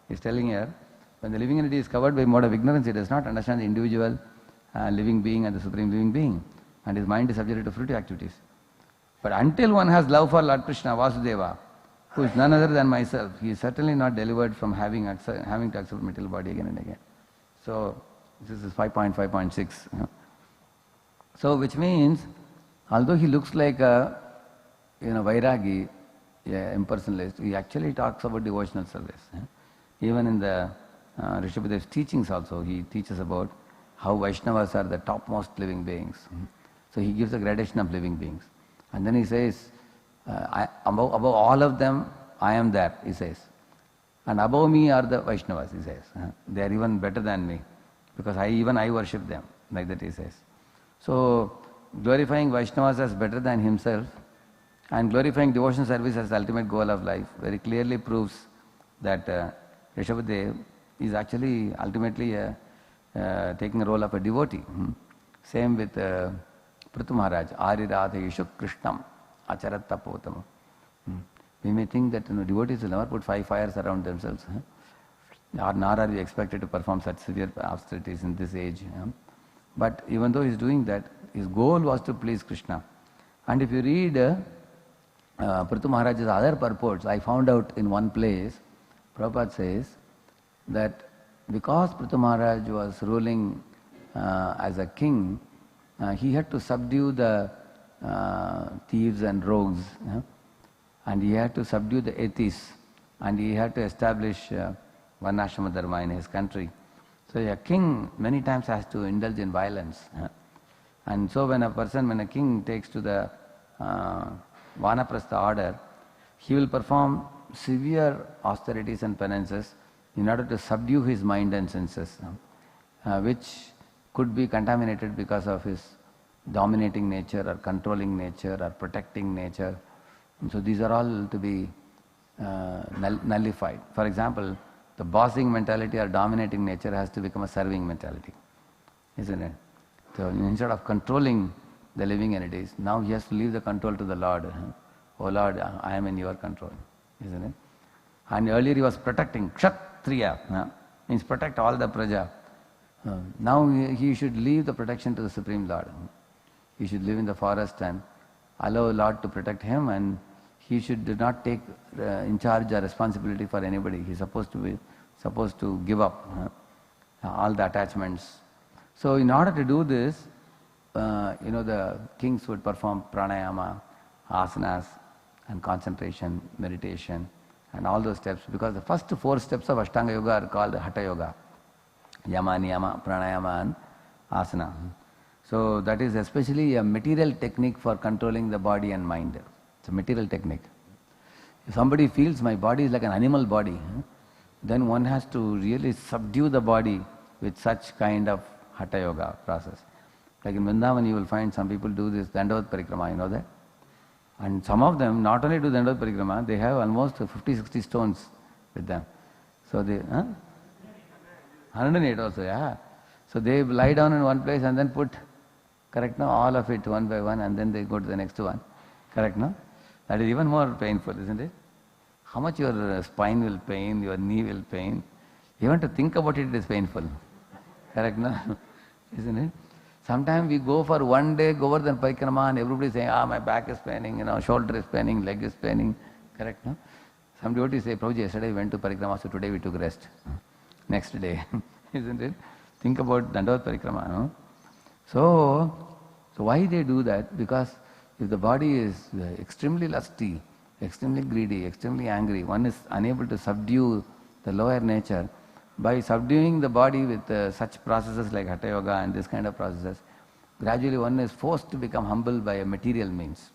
He's telling here, when the living entity is covered by mode of ignorance, it does not understand the individual living being and the supreme living being, and his mind is subjected to fruitive activities. But until one has love for Lord Krishna, Vasudeva, who is none other than myself, he is certainly not delivered from having to accept material body again and again. So, this is 5.5.6. So, which means, although he looks like a Vairagi, impersonalist, he actually talks about devotional service. Even in the Rishabhadev's teachings also, he teaches about how Vaishnavas are the topmost living beings. So he gives a gradation of living beings. And then he says, above all of them, I am there, he says. And above me are the Vaishnavas, he says. They are even better than me, because I worship them, like that he says. So, glorifying Vaishnavas as better than himself and glorifying devotion service as the ultimate goal of life very clearly proves that Rishabhadev is actually ultimately taking a role of a devotee. Same with Prithu Maharaj, Ari Radha Yeshu Krishnam Acharat Tapotam. We may think that devotees will never put 5 fires around themselves. Or nor are we expected to perform such severe austerities in this age. But even though he is doing that, his goal was to please Krishna. And if you read Prithu Maharaj's other purports, I found out in one place, Prabhupada says that because Prithu Maharaj was ruling as a king, he had to subdue the thieves and rogues, and he had to subdue the atheists, and he had to establish Varnashrama Dharma in his country. So a king many times has to indulge in violence. And so when a king takes to the Vanaprastha order, he will perform severe austerities and penances in order to subdue his mind and senses, which could be contaminated because of his dominating nature or controlling nature or protecting nature. And so these are all to be nullified. For example, the bossing mentality or dominating nature has to become a serving mentality, isn't it? So instead of controlling the living entities, now he has to leave the control to the Lord. Oh Lord, I am in your control, isn't it? And earlier he was protecting, Kshatriya, means protect all the praja. Now he should leave the protection to the Supreme Lord. He should live in the forest and allow Lord to protect him, and he should not take in charge or responsibility for anybody. He is supposed to give up all the attachments. So in order to do this, the kings would perform pranayama, asanas, and concentration, meditation, and all those steps, because the first 4 steps of Ashtanga Yoga are called Hatha Yoga. Yama, Niyama, Pranayama and Asana. So that is especially a material technique for controlling the body and mind. It's a material technique. If somebody feels my body is like an animal body, then one has to really subdue the body with such kind of Hatha Yoga process. Like in Vrindavan you will find some people do this Dandavat Parikrama, you know that? And some of them not only do Dandavat Parikrama, they have almost 50-60 stones with them. So they, 108 also, yeah. So they lie down in one place and then put, correct now, all of it one by one, and then they go to the next one. Correct now? That is even more painful, isn't it? How much your spine will pain, your knee will pain. Even to think about it is painful. Correct now? Isn't it? Sometimes we go for one day Govardhan Parikrama and everybody is saying, my back is paining, shoulder is paining, leg is paining. Correct now? Some devotees say, Prabhuji, yesterday we went to Parikrama, so today we took rest. Next day, isn't it? Think about Dandavat Parikrama, no? So why they do that? Because if the body is extremely lusty, extremely greedy, extremely angry, one is unable to subdue the lower nature. By subduing the body with such processes like Hatha Yoga and this kind of processes, gradually one is forced to become humble by a material means.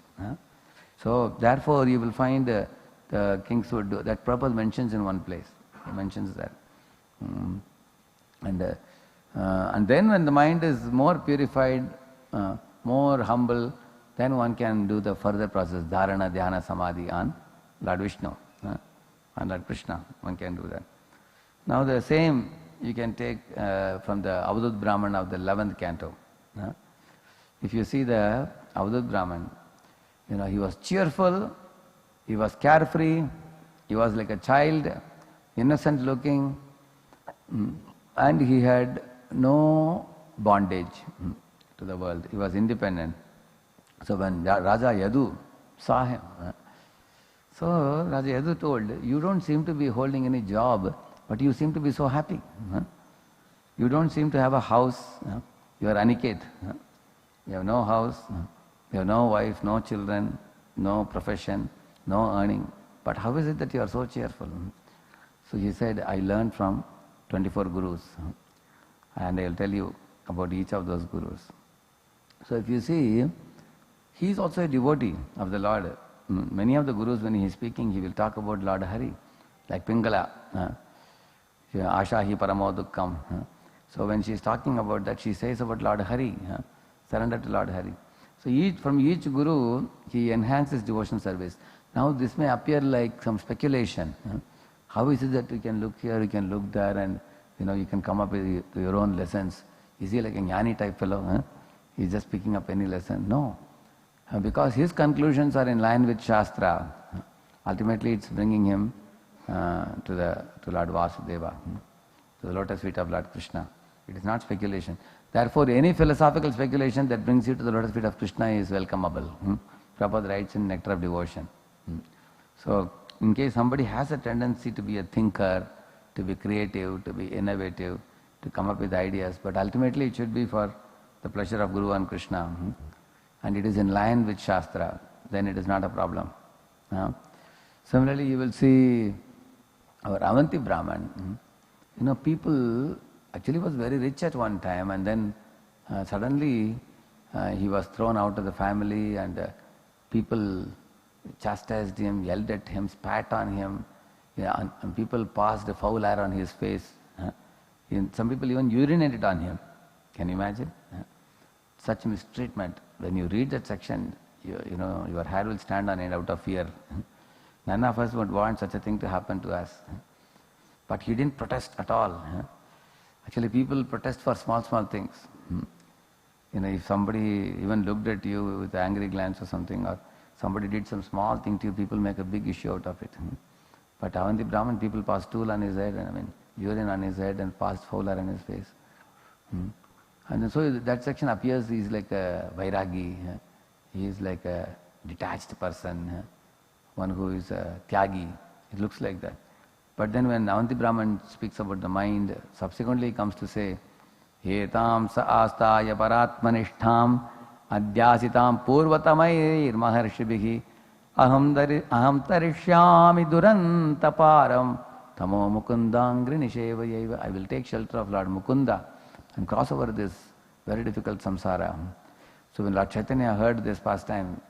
So therefore you will find the kings would do that. Prabhupada mentions in one place. He mentions that. And then when the mind is more purified, more humble, then one can do the further process, dharana, dhyana, samadhi on Lord Vishnu, on Lord Krishna. One can do that. Now the same you can take from the Avadut Brahman of the 11th canto. If you see the Avadut Brahman, he was cheerful, he was carefree, he was like a child, innocent looking, and he had no bondage to the world. He was independent. So when Raja Yadu saw him, so Raja Yadu told, you don't seem to be holding any job, but you seem to be so happy. You don't seem to have a house. You are aniket. You have no house, you have no wife, no children, no profession, no earning. But how is it that you are so cheerful? So he said, I learned from 24 gurus. And I will tell you about each of those gurus. So if you see, he is also a devotee of the Lord. Many of the gurus, when he is speaking, he will talk about Lord Hari, like Pingala, Asha hi paramo dukkham. So when she is talking about that, she says about Lord Hari, surrender to Lord Hari. So from each guru, he enhances devotion service. Now this may appear like some speculation. How is it that you can look here, you can look there, and you can come up with your own lessons? Is he like a jnani type fellow? He's just picking up any lesson? No. Because his conclusions are in line with Shastra. Ultimately it's bringing him to Lord Vasudeva, to the lotus feet of Lord Krishna. It is not speculation. Therefore any philosophical speculation that brings you to the lotus feet of Krishna is welcomeable. Prabhupada writes in Nectar of Devotion. So in case somebody has a tendency to be a thinker, to be creative, to be innovative, to come up with ideas, but ultimately it should be for the pleasure of Guru and Krishna, and it is in line with Shastra, then it is not a problem. Similarly, you will see our Avanti Brahman. People actually was very rich at one time, and then suddenly he was thrown out of the family, and people chastised him, yelled at him, spat on him, and people passed a foul air on his face. Some people even urinated on him. Can you imagine? Such mistreatment. When you read that section, your hair will stand on end out of fear. None of us would want such a thing to happen to us. But he didn't protest at all. Actually, people protest for small things. If somebody even looked at you with an angry glance or something, or somebody did some small thing to you, people make a big issue out of it. But Avanti Brahman, people passed stool on his head, and urine on his head, and passed foul air on his face. And so that section appears, he is like a Vairagi, he is like a detached person, one who is a Tyagi. It looks like that. But then when Avanti Brahman speaks about the mind, subsequently he comes to say, Hetam sa astaya paratmanishtham adhyasitam purvatamair maharshibhihi aham tarishyami durantaparam tamo mukundangri nishevayaiva. I will take shelter of Lord Mukunda and cross over this very difficult samsara. So when Lord Chaitanya heard this pastime,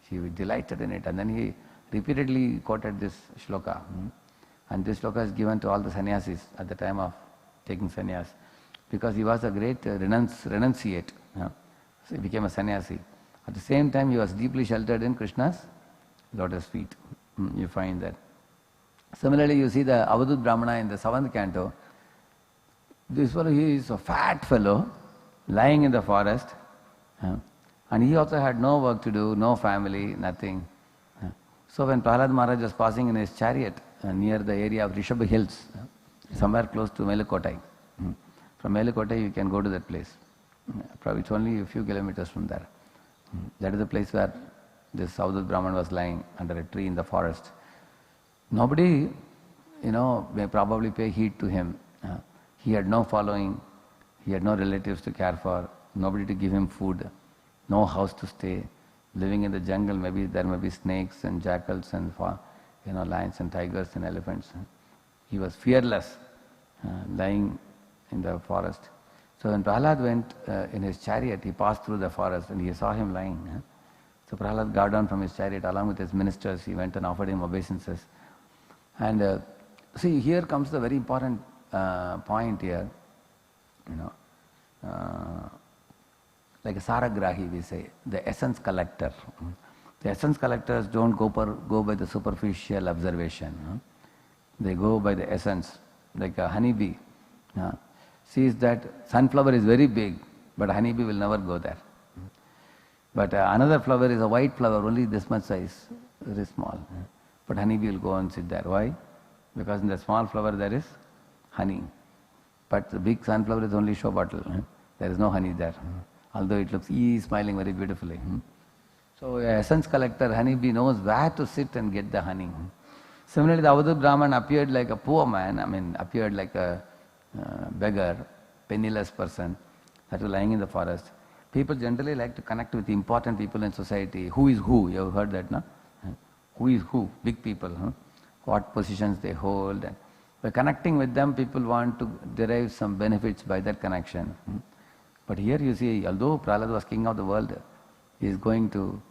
he was delighted in it, and then he repeatedly quoted this shloka. And this shloka is given to all the sannyasis at the time of taking sannyas, because he was a great renunciate. So he became a sannyasi. At the same time, he was deeply sheltered in Krishna's lotus feet. You find that. Similarly, you see the Avadut Brahmana in the 7th canto. This fellow, he is a fat fellow, lying in the forest, and he also had no work to do, no family, nothing. So when Prahlad Maharaj was passing in his chariot near the area of Rishabh Hills, somewhere close to Melukotai. From Melukotai you can go to that place. Probably it's only a few kilometers from there. That is the place where this Avadut Brahman was lying under a tree in the forest. Nobody, may probably pay heed to him. He had no following, he had no relatives to care for, nobody to give him food, no house to stay, living in the jungle. Maybe there may be snakes and jackals and lions and tigers and elephants. He was fearless, lying in the forest. So when Prahlad went in his chariot, he passed through the forest and he saw him lying. So Prahlad got down from his chariot along with his ministers. He went and offered him obeisances. And see, here comes the very important point here. Like a Saragrahi, we say, the essence collector. The essence collectors don't go by the superficial observation. They go by the essence, like a honeybee. Sees that sunflower is very big, but honeybee will never go there. But another flower is a white flower, only this much size, very small. But honeybee will go and sit there. Why? Because in the small flower there is honey. But the big sunflower is only show bottle. There is no honey there. Although it looks, he is smiling very beautifully. So essence collector, honeybee, knows where to sit and get the honey. Similarly, the Avadut Brahman appeared like a poor man, appeared like a beggar, penniless person that was lying in the forest. People generally like to connect with important people in society. Who is who? You have heard that, no? Who is who? Big people. What positions they hold. And by connecting with them, people want to derive some benefits by that connection. But here you see, although Prahlad was king of the world, he is going to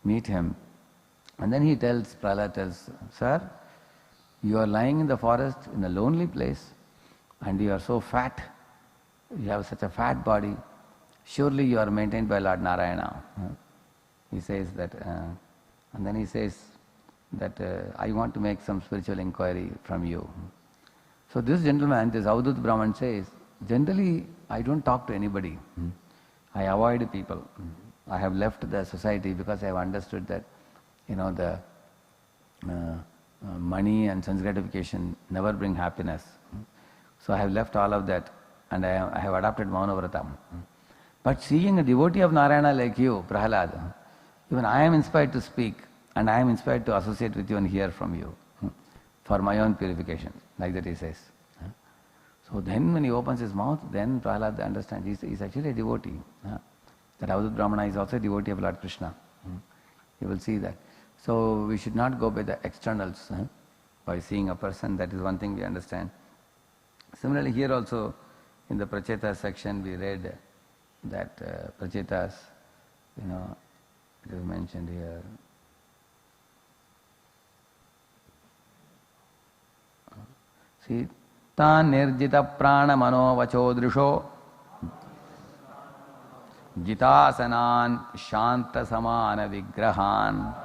meet him. And then Prahlad tells, sir, you are lying in the forest in a lonely place and you are so fat, you have such a fat body, surely you are maintained by Lord Narayana. He says that, and then he says that I want to make some spiritual inquiry from you. So this gentleman, this Avadut Brahman says, generally I don't talk to anybody. I avoid people. I have left the society because I have understood that, the money and sense gratification never bring happiness. So I have left all of that and I have adopted Maunavratam. But seeing a devotee of Narayana like you, Prahlad, even I am inspired to speak and I am inspired to associate with you and hear from you for my own purification, like that he says. So then when he opens his mouth, then Prahlad understands he's actually a devotee. That Avadut Brahmana is also a devotee of Lord Krishna. You will see that. So we should not go by the externals. By seeing a person, that is one thing we understand. Similarly here also in the Prachetas section we read that Prachetas, it is mentioned here. See, Tan nirjita prana mano vacho drisho jitasanan shanta samana vigrahan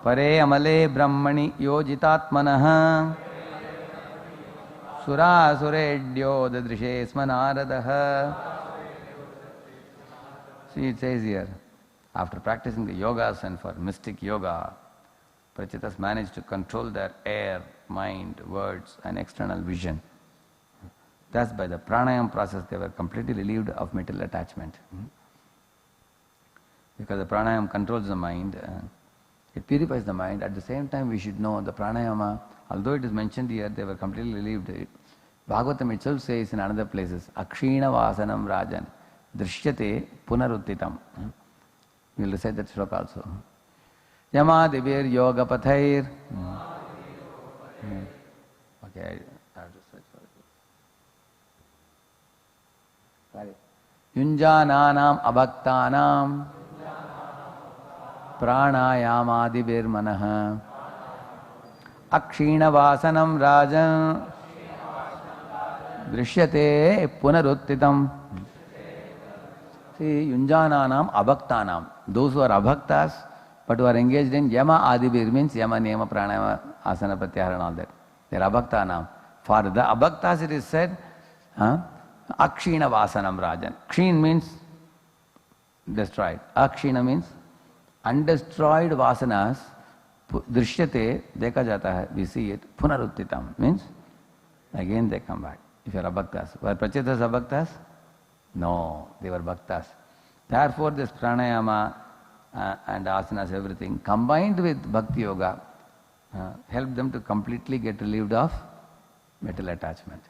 pare amale brahmani yojitatmanah sura suredyo dadrishe smanaradaha. See, it says here, after practicing the yogas and for mystic yoga, Prachetas managed to control their air, mind, words and external vision. Thus, by the pranayama process, they were completely relieved of material attachment. Because the pranayama controls the mind, it purifies the mind. At the same time, we should know the pranayama, although it is mentioned here, they were completely relieved. Bhagavatam itself says in another places, Akshina Vasanam Rajan, Drishyate Punaruttitam. We will recite that shloka also. Yamadivir Yoga Pathair. Okay, I have to search for it. Yunjananam abhaktanam pranayamadivir manah akshina vasanam rajan drishyate punaruttitam. See, yunjananam abhaktanam, those who are abhaktas but who are engaged in yama adibir, means yama, niyama, pranayama, asana, pratyahara and all that. They are abhaktanam. For the abhaktas it is said, akshina vasanam rajan. Kshin means destroyed. Akshina means undestroyed vasanas, drishyate, dekha jata hai, we see it, punaruttitam, means again they come back. If you are abhaktas. Were Prachetas abhaktas? No, they were bhaktas. Therefore this pranayama and asanas, everything combined with bhakti yoga help them to completely get relieved of material attachment.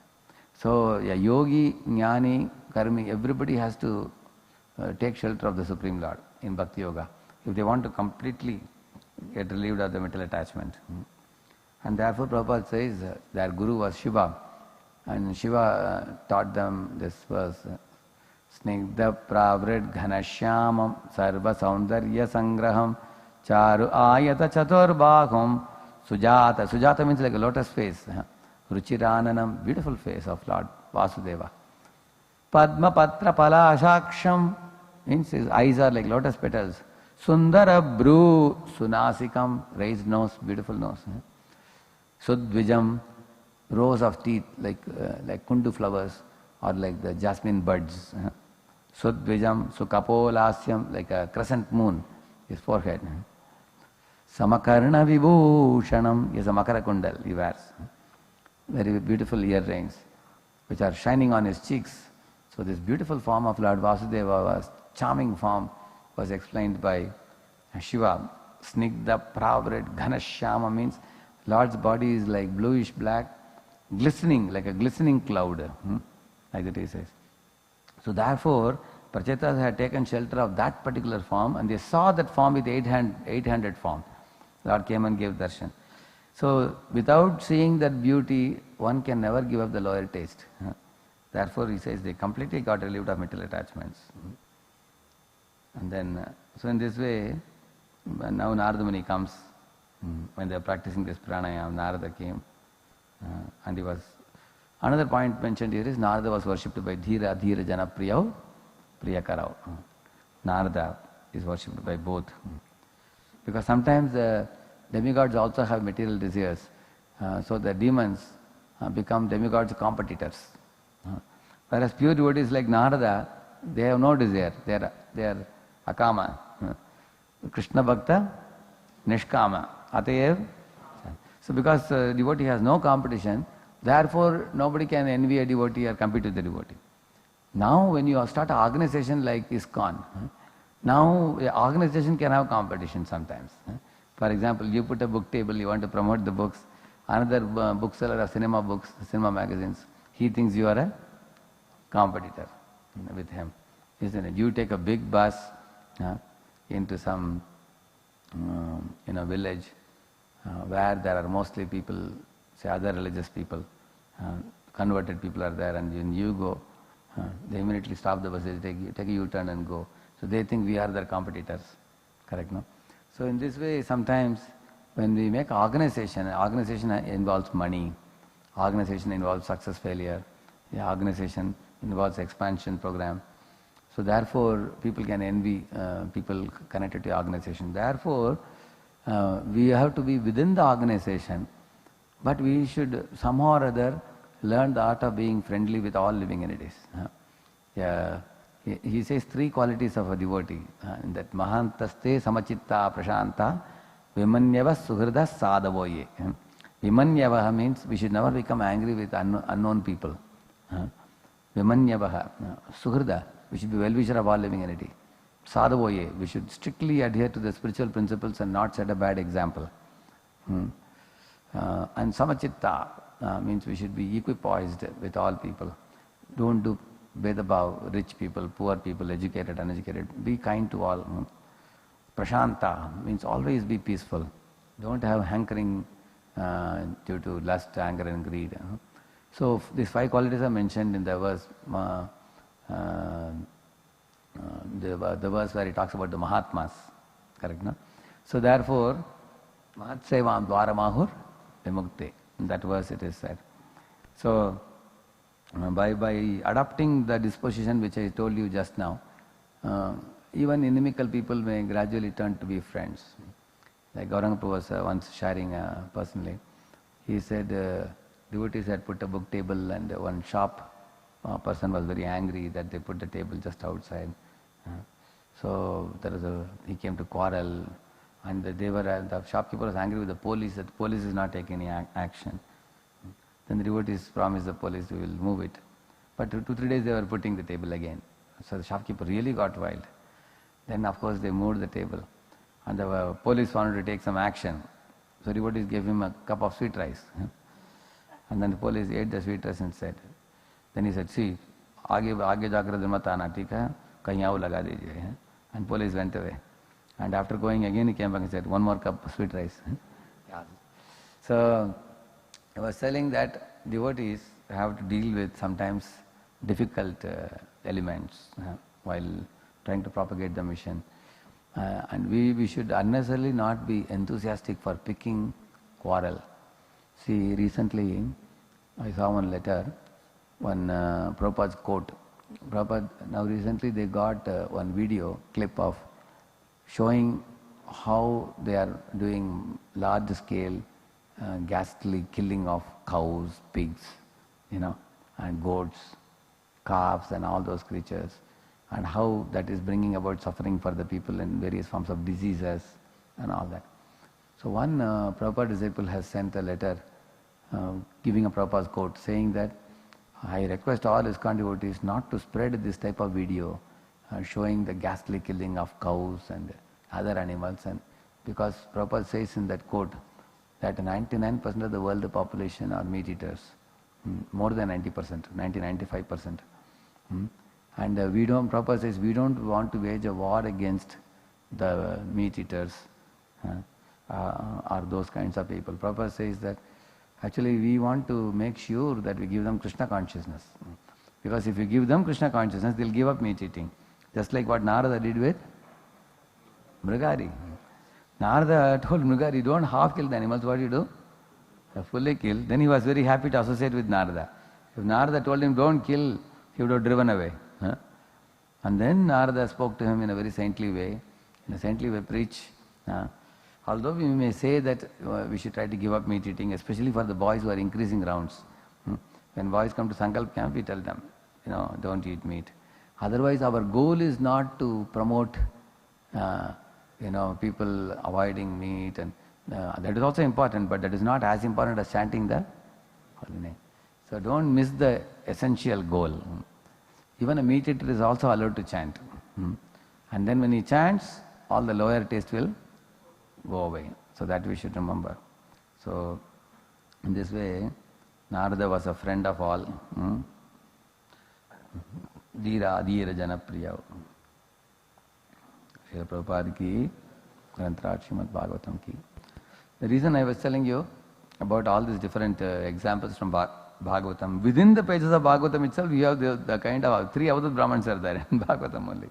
So a yogi, jnani, karmi, everybody has to take shelter of the Supreme Lord in bhakti yoga if they want to completely get relieved of the material attachment. And therefore Prabhupada says their guru was Shiva, and Shiva taught them this verse, Snigdha pravrid ghanashyamam sarva saundarya sangraham charu ayata chaturbaham sujata. Sujata means like a lotus face. Ruchirananam, beautiful face of Lord Vasudeva. Padma patra palashaksham means his eyes are like lotus petals. Sundara bru sunasikam, raised nose, beautiful nose. Sudvijam, rows of teeth like kundu flowers or like the jasmine buds. Sudvijam, sukapolasyam, like a crescent moon, his forehead. Samakarna vibhushanam, he has a makara kundal, he wears. Very beautiful earrings, which are shining on his cheeks. So this beautiful form of Lord Vasudeva was, charming form, was explained by Shiva. Snigdha pravrit ghanashyama means Lord's body is like bluish black, glistening, like a glistening cloud, like that he says. So therefore, Prachetas had taken shelter of that particular form and they saw that form with eight-handed form. Lord came and gave darshan. So without seeing that beauty, one can never give up the lower taste. Therefore, he says they completely got relieved of material attachments. And then, so in this way, now Narada Muni comes, when they are practicing this pranayama, Narada came, and he was, another point mentioned here is Narada was worshipped by Dhira, Dhira Jana Priyav, Priyakarau. Narada is worshipped by both. Because sometimes the demigods also have material desires, so the demons become demigods' competitors. Whereas pure devotees like Narada, they have no desire, they are akama. Krishna Bhakta, Nishkama. Atayev. So because devotee has no competition, therefore nobody can envy a devotee or compete with the devotee. Now when you start an organization like ISKCON, now the organization can have competition sometimes. For example, you put a book table, you want to promote the books, another bookseller of cinema books, cinema magazines, he thinks you are a competitor with him, isn't it? You take a big bus into some village where there are mostly people, say other religious people, converted people are there, and when you go, they immediately stop the bus, they take a U-turn and go. So they think we are their competitors, correct, no? So in this way, sometimes when we make organization involves money, organization involves success failure, organization involves expansion program. So therefore, people can envy people connected to the organization. Therefore, we have to be within the organization, but we should somehow or other learn the art of being friendly with all living entities. He says three qualities of a devotee, that mahantaste samachitta prashanta vimanyava suhrida sadavoye. Vimanyava means we should never become angry with unknown people. Vimanyava, suhrida, we should be well-wisher of all living entity. Sadavoye, we should strictly adhere to the spiritual principles and not set a bad example. And samachitta means we should be equipoised with all people. Don't do Vedabhav, rich people, poor people, educated, uneducated. Be kind to all. Prashanta means always be peaceful. Don't have hankering due to lust, anger and greed. So these five qualities are mentioned in the verse, the verse where he talks about the Mahatmas. Correct, no? So therefore, Mahatsevam Dvaramahur Vimukte. In that verse it is said. So by adopting the disposition which I told you just now, even inimical people may gradually turn to be friends. Like Gauranga Prabhu was once sharing personally. He said devotees had put a book table, and one shop person was very angry that they put the table just outside. So he came to quarrel, and the shopkeeper was angry with the police that the police is not taking any action. Then the devotees promised the police we will move it. But 2-3 days they were putting the table again. So the shopkeeper really got wild. Then of course they moved the table. And the police wanted to take some action. So devotees gave him a cup of sweet rice. And then the police ate the sweet rice and said, then he said, see, आगे जाकर मत आना, ठीक है? कहीं आओ लगा दीजिए. And police went away. And after going again, he came back and said, one more cup of sweet rice. So I was telling that devotees have to deal with sometimes difficult elements while trying to propagate the mission. And we should unnecessarily not be enthusiastic for picking quarrel. See, recently I saw one letter, one Prabhupada's quote. Prabhupada, now recently they got one video clip of showing how they are doing large scale ghastly killing of cows, pigs, and goats, calves and all those creatures, and how that is bringing about suffering for the people in various forms of diseases and all that. So one Prabhupada disciple has sent a letter giving a Prabhupada's quote saying that I request all ISKCON devotees not to spread this type of video showing the ghastly killing of cows and other animals, and because Prabhupada says in that quote that 99% of the world population are meat eaters, more than 90%, 95%. And Prabhupada says we don't want to wage a war against the meat eaters or those kinds of people. Prabhupada says that actually we want to make sure that we give them Krishna consciousness. Because if you give them Krishna consciousness, they'll give up meat eating. Just like what Narada did with Mrigari. Narada told Mrigari, don't half kill the animals, what do you do? Fully kill. Then he was very happy to associate with Narada. If Narada told him, don't kill, he would have driven away. And then Narada spoke to him in a very saintly way. In a saintly way, preach. Although we may say that we should try to give up meat eating, especially for the boys who are increasing rounds. When boys come to Sankalp camp, we tell them, don't eat meat. Otherwise, our goal is not to promote, people avoiding meat, and that is also important, but that is not as important as chanting the holy name. So don't miss the essential goal. Even a meat eater is also allowed to chant. And then when he chants, all the lower taste will go away. So that we should remember. So in this way, Narada was a friend of all. Dhira Adhira Janapriya. Srila Prabhupada ki, Granthraj Srimad Bhagavatam ki. The reason I was telling you about all these different examples from Bhagavatam, within the pages of Bhagavatam itself, we have the kind of 3 Avadut Brahmans are there in Bhagavatam only.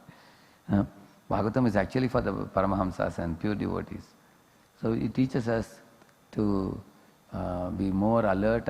Bhagavatam is actually for the Paramahamsas and pure devotees. So it teaches us to be more alert